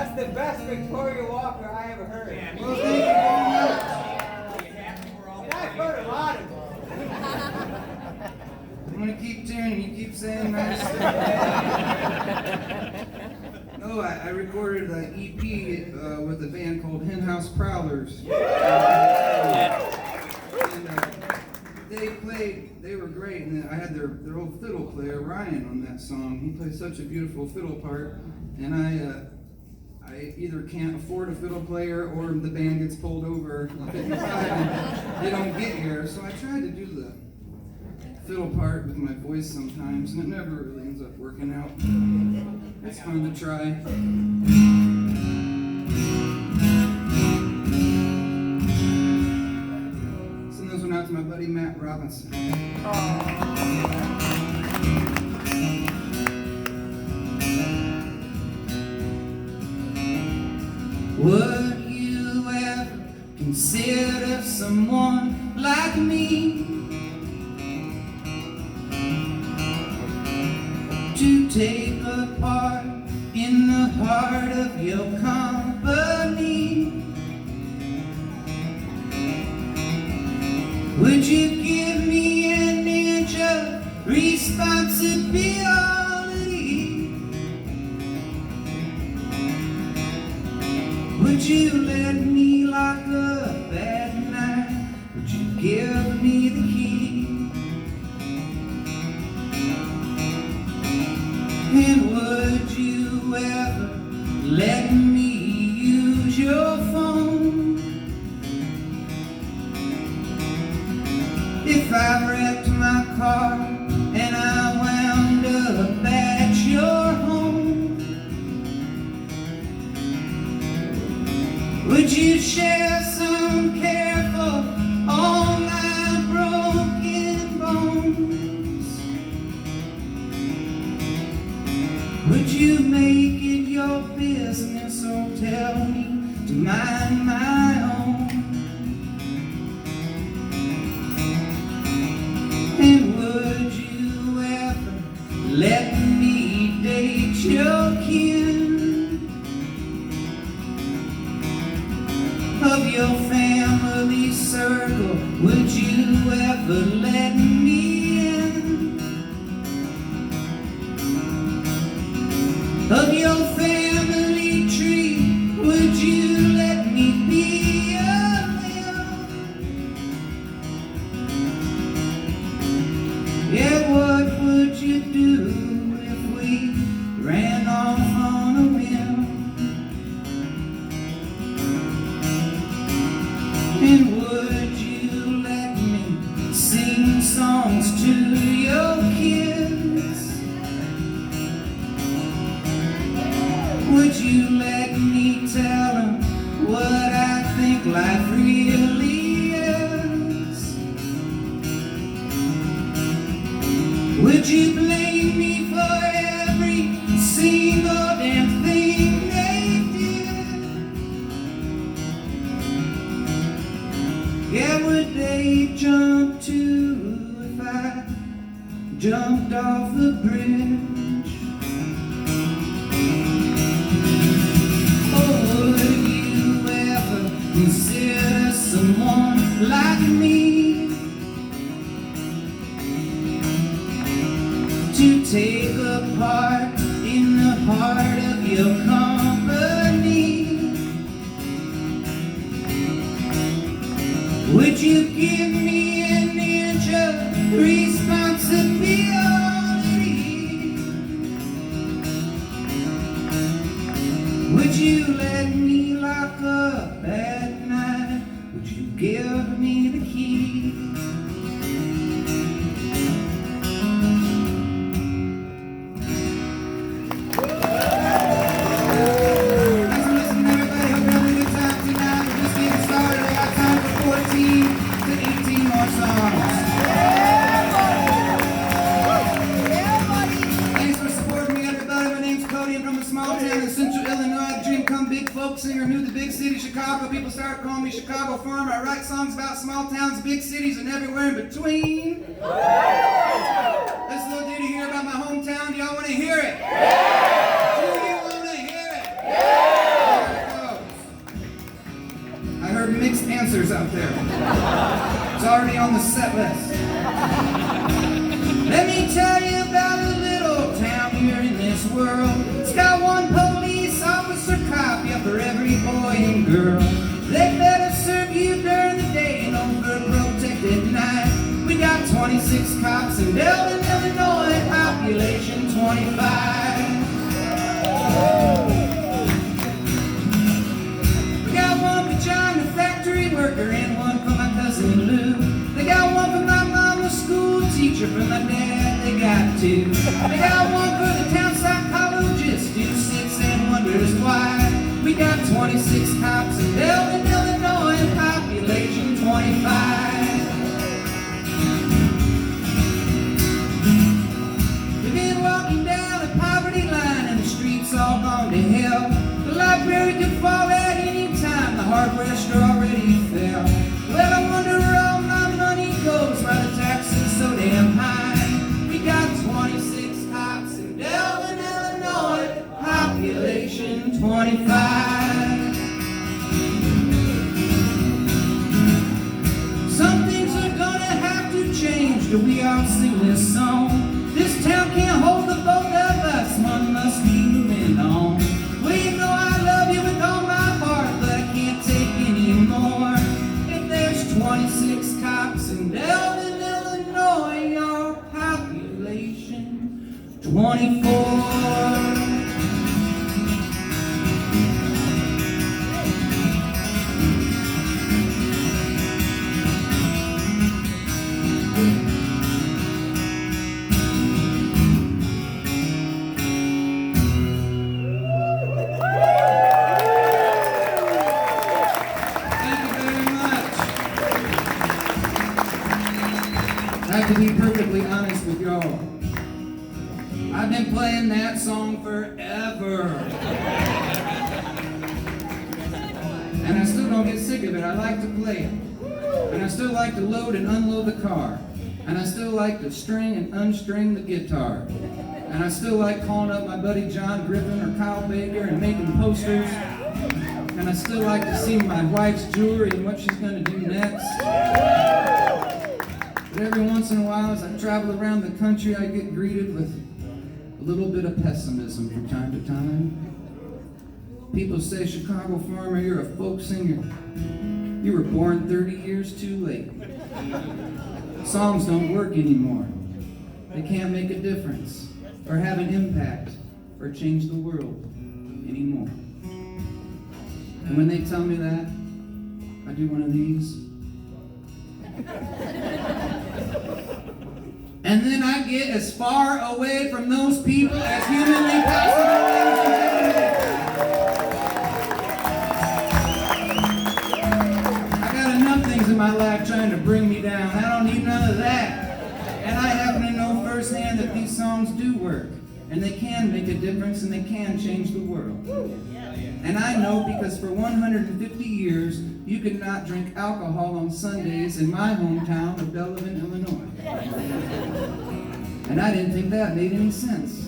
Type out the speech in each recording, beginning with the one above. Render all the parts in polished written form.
That's the best Victoria Walker I ever heard. Yeah, Well, thank you very much. And I've heard a lot of them. I'm gonna keep tuning, you keep saying nice stuff. No, I recorded an EP with a band called Hen House Prowlers. And they were great, and I had their old fiddle player, Ryan, on that song. He plays such a beautiful fiddle part, and I either can't afford a fiddle player or the band gets pulled over at 55 and they don't get here, so I tried to do the fiddle part with my voice sometimes, and it never really ends up working out. It's fun to try. Send this one out to my buddy Matt Robinson. Would you ever consider someone like me to take a part in the heart of your company? Would you give me an inch of responsibility? Would you let me lock up at night? Would you give me the key? And would you ever let me use your phone? If I wrecked my car and I wound up at your home, would you share some care for all my broken bones? Would you make it your business or tell me to mind my own? And would you ever let me date your kin? Of your family circle, would you ever let me in? Of your family tree, would you let me be a limb? Yeah, what would you do if we ran off on a whim? And would you let me sing songs to your kids? Would you let me tell them what I think life really is? Would you blame me for every single damn thing they did? Yeah, would they jump too if I jumped off the bridge? Consider someone like me to take a part in the heart of your company? Would you give me an inch of responsibility? Would you let me lock up at night? Would you give me the key? Thanks for listening, everybody. Hope you're having a good time tonight. We're just getting started. I got time for 14 to 18 more songs. Thanks for supporting me, everybody. My name's Cody. I'm from a small town in Central Illinois. Dream come big folk singer, moved to big city, Chicago. People start calling me Chicago Farmer. I write songs about small towns, big cities, and everywhere in between. This little ditty here about my hometown. Do y'all want to hear it? Yeah! Do you want to hear it? Yeah! mixed answers out there. It's already on the set list. Let me tell you about a little town here in this world. It's got one police officer cop, yeah, for every boy and girl. They better serve you during the day and overprotected at night. We got 26 cops in Delvin, Illinois, population 25. We got one for John, the factory worker, and one for my cousin Lou. They got one for my mom, the school teacher, for my dad, they got two. They got one for the town psychologist who sits and wonders why. We got 26 cops in Delvin, Illinois, population 25. We've been walking down the poverty line and the streets all gone to hell. The library could fall at any time, the hardware store already fell. Well, I wonder where all my money goes, why the taxes so damn high. We got 26 cops in Delvin, Illinois, population 25. Some things are gonna have to change till we all sing this song. This town can't hold the both of us, one must be moving on. Well, you know I love you with all my heart, but I can't take any more. If there's 26 cops in Delvin, Illinois, your population 24. To be perfectly honest with y'all, I've been playing that song forever. And I still don't get sick of it. I like to play it. And I still like to load and unload the car. And I still like to string and unstring the guitar. And I still like calling up my buddy John Griffin or Kyle Baker and making posters. And I still like to see my wife's jewelry and what she's going to do next. But every once in a while, as I travel around the country, I get greeted with a little bit of pessimism from time to time. People say, Chicago farmer, you're a folk singer. You were born 30 years too late. Songs don't work anymore. They can't make a difference, or have an impact, or change the world anymore. And when they tell me that, I do one of these. And then I get as far away from those people as humanly possible. I got enough things in my life trying to bring me down. I don't need none of that. And I happen to know firsthand that these songs do work. And they can make a difference and they can change the world. And I know because for 150 years, you could not drink alcohol on Sundays in my hometown of Delvin, Illinois. And I didn't think that made any sense.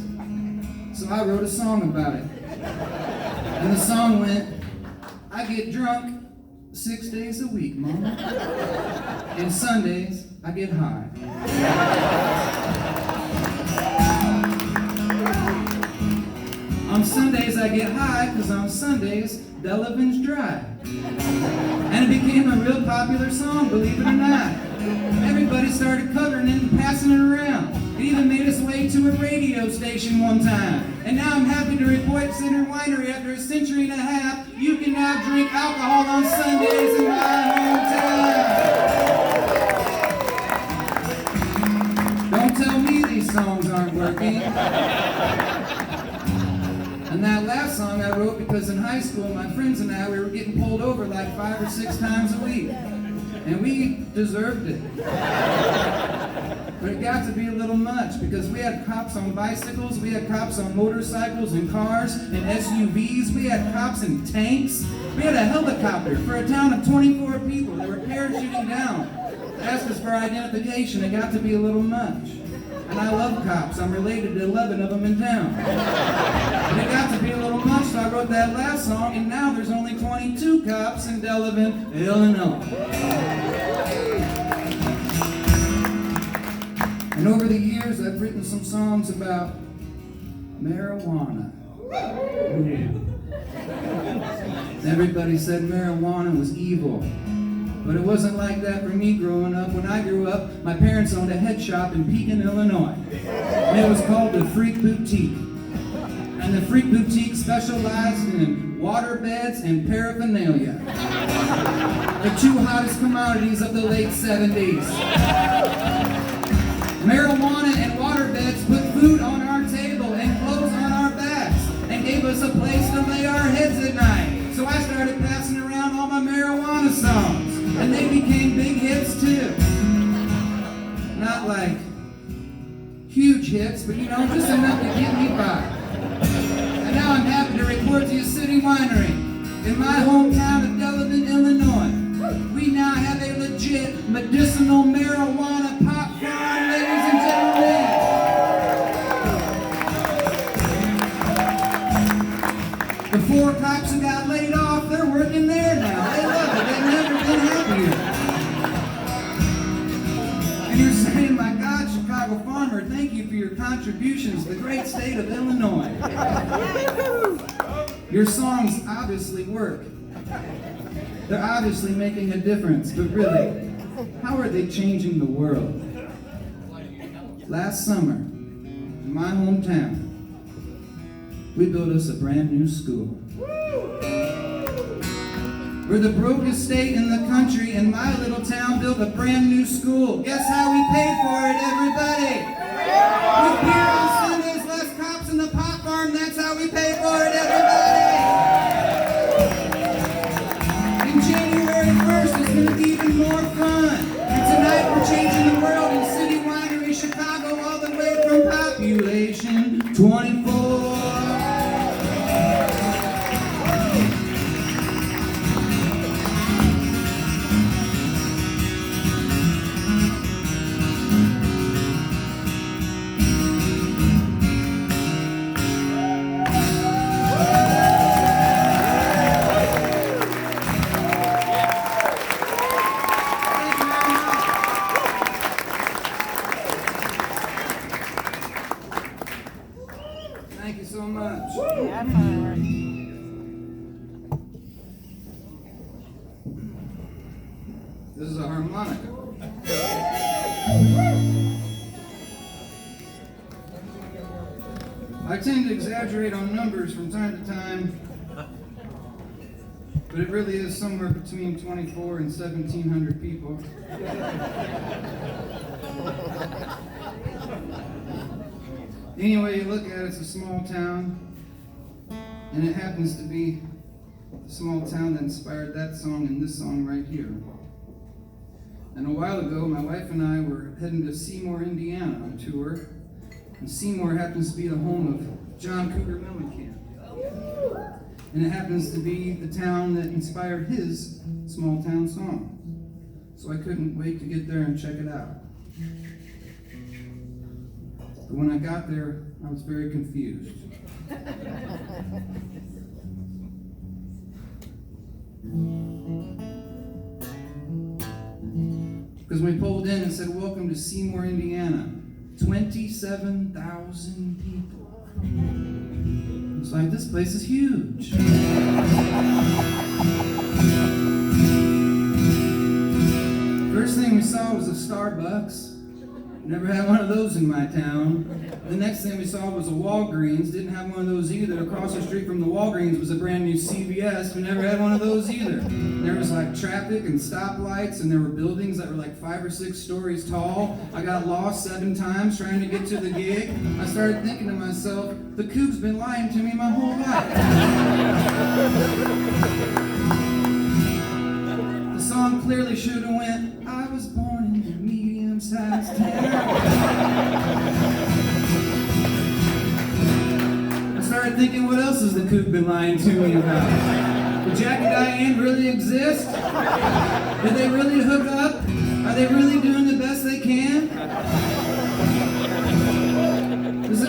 So I wrote a song about it. And the song went, I get drunk 6 days a week, Mom. And Sundays, I get high. On Sundays I get high, because on Sundays, Delvin's dry. And it became a real popular song, believe it or not. Everybody started covering it and passing it around. It even made its way to a radio station one time. And now I'm happy to report Center Winery, after a century and a half, you can now drink alcohol on Sundays in my hometown. Don't tell me these songs aren't working. And that last song I wrote because in high school, my friends and I, we were getting pulled over like 5 or 6 times a week. And we deserved it. But it got to be a little much because we had cops on bicycles, we had cops on motorcycles and cars and SUVs, we had cops in tanks, we had a helicopter for a town of 24 people that were parachuting down to ask us for identification. It got to be a little much. And I love cops. I'm related to 11 of them in town. And it got to be a little much, so I wrote that last song, and now there's only 22 cops in Delavan, Illinois. And over the years, I've written some songs about marijuana. Everybody said marijuana was evil. But it wasn't like that for me growing up. When I grew up, my parents owned a head shop in Pekin, Illinois. And it was called the Freak Boutique. And the Freak Boutique specialized in water beds and paraphernalia. The two hottest commodities of the late 70s. Marijuana and water beds put food on our table and clothes on our backs and gave us a place to lay our heads at night. So I started passing around all my marijuana songs. And they became big hits too. Not like huge hits, but just enough to get me by. And now I'm happy to report to you City Winery in my hometown of Delavan, Illinois. We now have a legit medicinal marijuana pot farm, ladies and gentlemen. The 4 cops who got laid off, they're working there now. They love it. They've never been happier. And you're saying, my God, Chicago farmer, thank you for your contributions to the great state of Illinois. Your songs obviously work. They're obviously making a difference, but really, how are they changing the world? Last summer, in my hometown, we built us a brand new school. We're the brokest state in the country, and my little town built a brand new school. Guess how we paid for it, everybody? With beer on Sundays, less cops in the pot farm, that's how we pay for it, everybody! And January 1st is going to be even more fun. And tonight we're changing the world in City Winery, Chicago, all the way from population 24. Thank you so much. This is a harmonica. I tend to exaggerate on numbers from time to time, but it really is somewhere between 24 and 1,700 people. Anyway, you look at it, it's a small town, and it happens to be the small town that inspired that song and this song right here. And a while ago, my wife and I were heading to Seymour, Indiana on tour, and Seymour happens to be the home of John Cougar Mellencamp. And it happens to be the town that inspired his small town song. So I couldn't wait to get there and check it out. But when I got there, I was very confused. Because we pulled in and said, "Welcome to Seymour, Indiana." 27,000 people. It's like, this place is huge. First thing we saw was a Starbucks. Never had one of those in my town. The next thing we saw was a Walgreens. Didn't have one of those either. Across the street from the Walgreens was a brand new CVS. We never had one of those either. There was like traffic and stoplights, and there were buildings that were like 5 or 6 stories tall. I got lost 7 times trying to get to the gig. I started thinking to myself, the Coug's been lying to me my whole life. The song clearly should have went, I was born in a medium-sized town. I started thinking, what else has the Coug been lying to me about? Did Jack and Diane really exist? Did they really hook up? Are they really doing the best they can?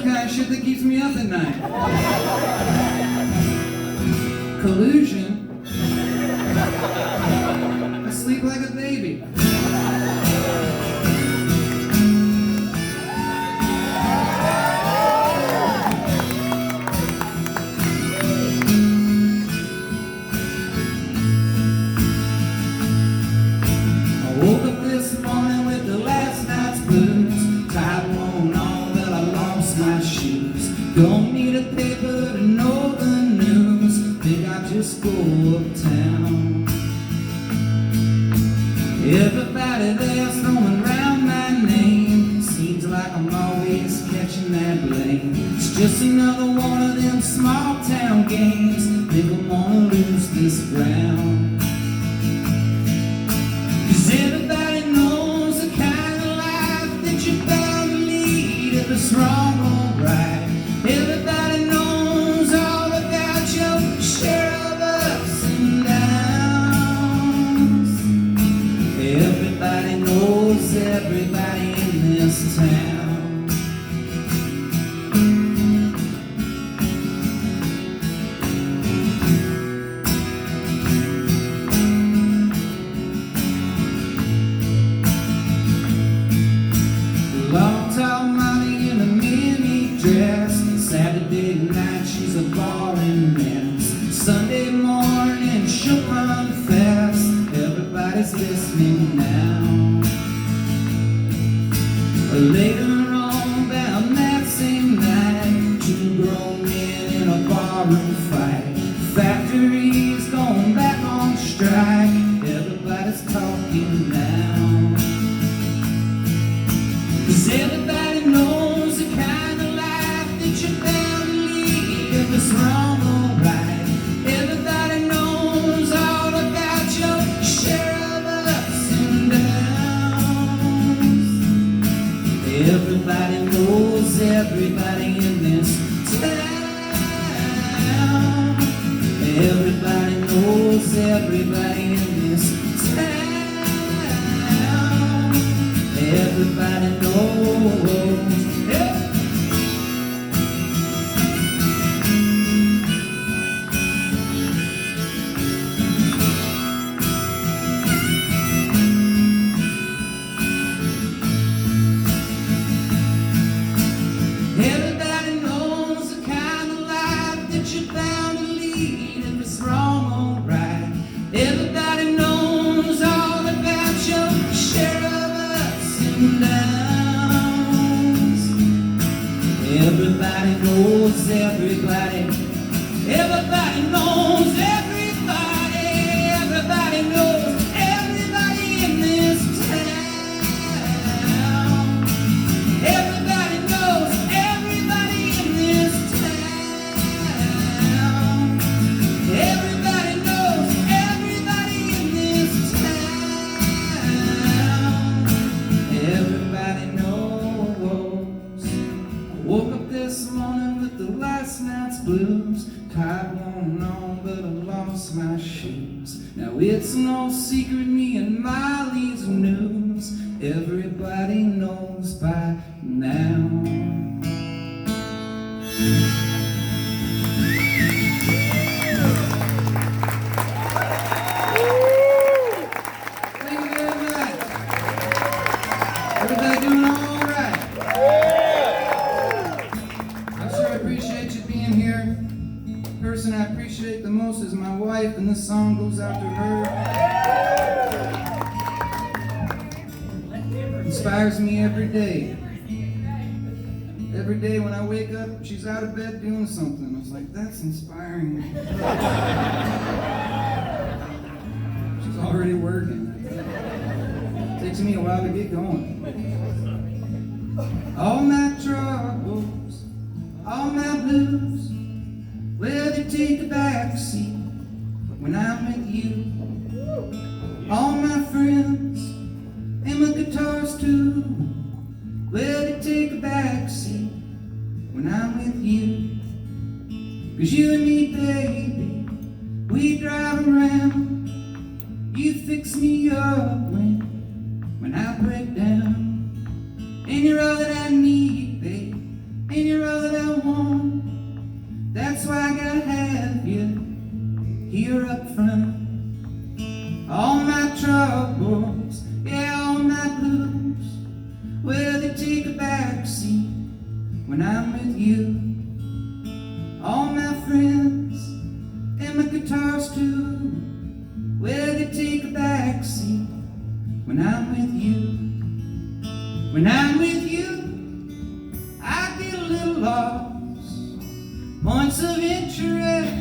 kind of shit that keeps me up at night. Collusion. I sleep like a baby. I woke up this morning with the last night's blues. Tied one on, but I lost my shoes. Don't need a paper to know the news. Think I just go uptown. Everybody there's throwing around my name. Seems like I'm always catching that blame. It's just another one of them small town games. Think I'm gonna lose this ground. 'Cause everybody knows the kind of life that you're bound to lead. If it's wrong or right, everybody knows all about your share of ups and downs. Everybody knows everybody in this town. Long tall Molly in a mini dress. Saturday night she's a boring mess. Sunday morning she'll confess. Everybody's listening now. Later on that that same night, two grown men in a barroom fight. Factory's going back on strike. Everybody's talking now. 'Cause everybody knows the kind of life that you're bound to lead. If it's wrong or right, everybody knows all about your share of ups and downs. Everybody knows everybody in this town. Everybody knows everybody in this town. Everybody knows. Yeah. Everybody knows the kind of life that you're bound to lead. If it's wrong or right, everybody knows all about your share of ups and downs. Everybody knows everybody. Everybody knows everybody. Everybody knows everybody in this town. Everybody knows everybody in this town. Everybody knows everybody in this town. Everybody knows. I woke up this morning with the last night's blues. Tied one on, but I lost my shoes. Now it's no secret, me and Molly's news. Everybody knows by now. Thank you very much. Everybody doing all right? I sure appreciate you being here. The person I appreciate the most is my wife, and this song goes out to her. Inspires me every day. Every day when I wake up, she's out of bed doing something. I was like, that's inspiring. She's already working. It takes me a while to get going. All my troubles, all my blues, well, they take a backseat when I'm with you. All my friends and my guitars too, well, they take a backseat when I'm with you. 'Cause you and me, baby, we drive around. You fix me up when I break down. And you're all that I need, babe, and you're all here up front. All my troubles, yeah, all my blues, well, they take a backseat when I'm with you. All my friends and my guitars too, well, they take a backseat when I'm with you. When I'm with you, I get a little lost. Points of interest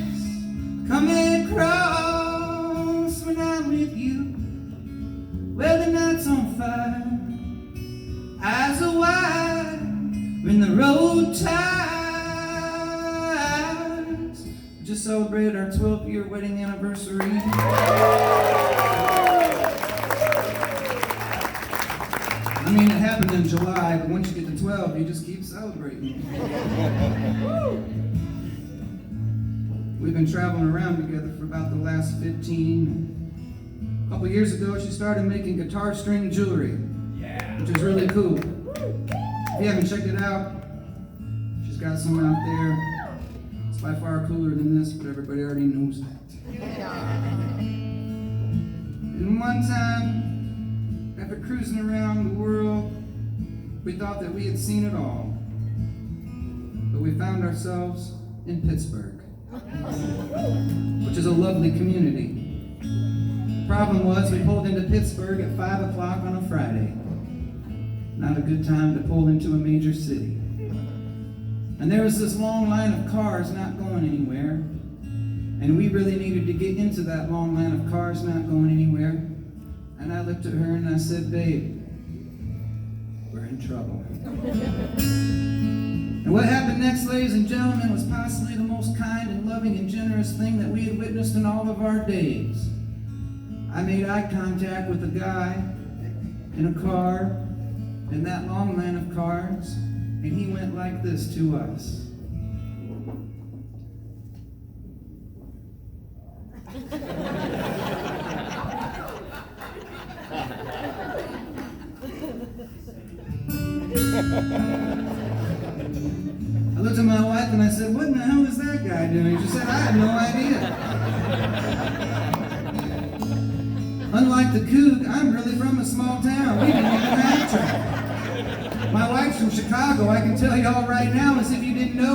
coming across. When I'm with you, well, the night's on fire, eyes are wide when the road tires. We just celebrated our 12-year wedding anniversary. I mean, it happened in July, but once you get to 12, you just keep celebrating. We've been traveling around together for about the last 15. A couple years ago, she started making guitar string jewelry, which is really cool. If you haven't checked it out, she's got some out there. It's by far cooler than this, but everybody already knows that. And one time, after cruising around the world, we thought that we had seen it all. But we found ourselves in Pittsburgh, which is a lovely community. The problem was we pulled into Pittsburgh at 5 o'clock on a Friday. Not a good time to pull into a major city. And there was this long line of cars not going anywhere. And we really needed to get into that long line of cars not going anywhere. And I looked at her and I said, babe, we're in trouble. And what happened next, ladies and gentlemen, was possibly the most kind and loving and generous thing that we had witnessed in all of our days. I made eye contact with a guy in a car in that long line of cars, and he went like this to us. I looked at my wife and I said, what in the hell is that guy doing? She said, I have no idea. Unlike the Cougar, I'm really from a small town. We didn't even have track. My wife's from Chicago. I can tell y'all right now, as if you didn't know,